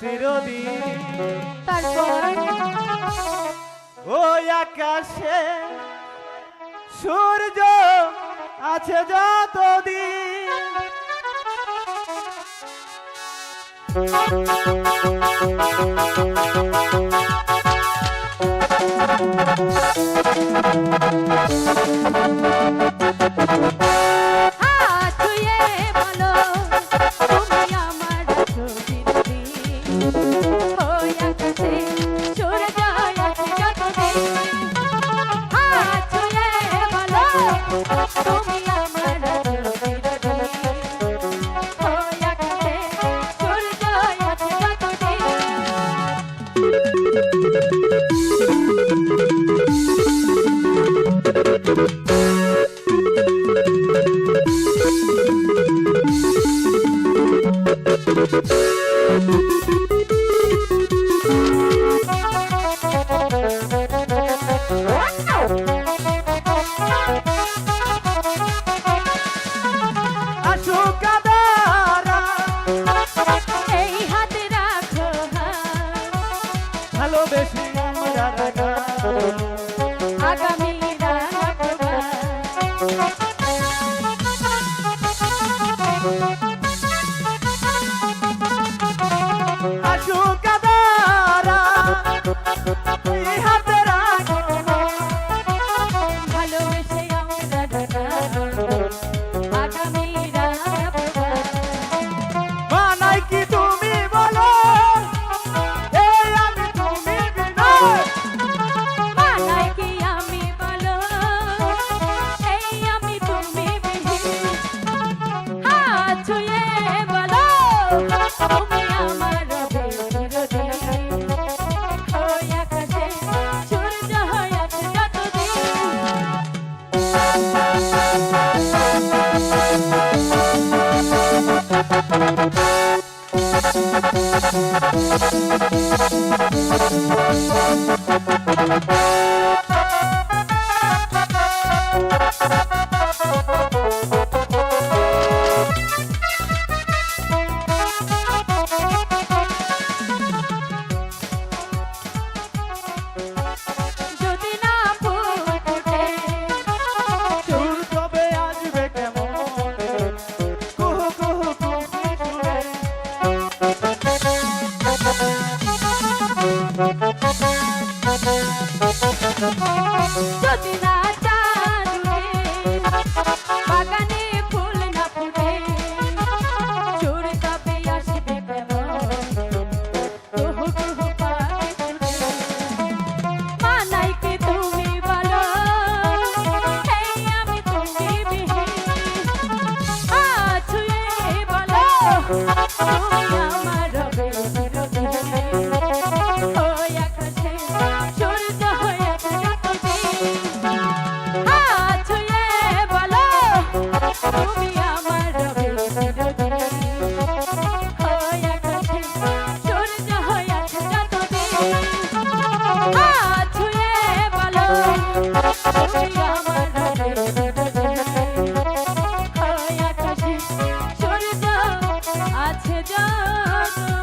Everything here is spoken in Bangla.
চিরদিন। তারপর ওই আকাশে সূর্য আছে যতদিন, হাত ছুঁয়ে বলো তুমি আমার আছো চিরদিন। ওই আকাশে সূর্য আছে যতদিন। হাত ছুঁয়ে বলো তুমি আমার আছো চিরদিন। ওই আকাশে সূর্য আছে যতদিন। আসুক কাদারা এই হাতে রাখো হাত, ভালোবেসে আমরা রাখা, আগামী রাখবা। আসুক কাদারা এই হাতে রাখো, ভালোবেসে আমরা রাখা, আগামী রাখবা। মানাই কি তুমি বলো এই আমি তুমি বিনয়, মানায় কি আমি বলো এই আমি তুমি বিহীন। হাত ছুঁয়ে বলো তুমি আমার রবে চিরদিন। ওই আকাশে সূর্য হয়ে আছে যদি না ফুল ফোটে সুর তবে আসবে কেমন কুহু কুহু কুহু সুরে, যদি না চাঁদ উঠে, বাগানে ফুল না ফুটে, সুর তবে আসবে কেমন কুহু কুহু পাখি সুরে। মানায় কি তুমি বলো এই আমি তুমি বিহীন। হাত ছুঁয়ে বলো তুমি আমার রবে চিরদিন। ওই আকাশে সূর্য হয়ে আছে যতদিন। হাত ছুঁয়ে বলো তুমি আমার রবে চিরদিন। ওই আকাশে সূর্য হয়ে আছে যতদিন। হাত ছুঁয়ে বলো তুমি আমার রবে চিরদিন। ওই আকাশে সূর্য আছে যতদিন।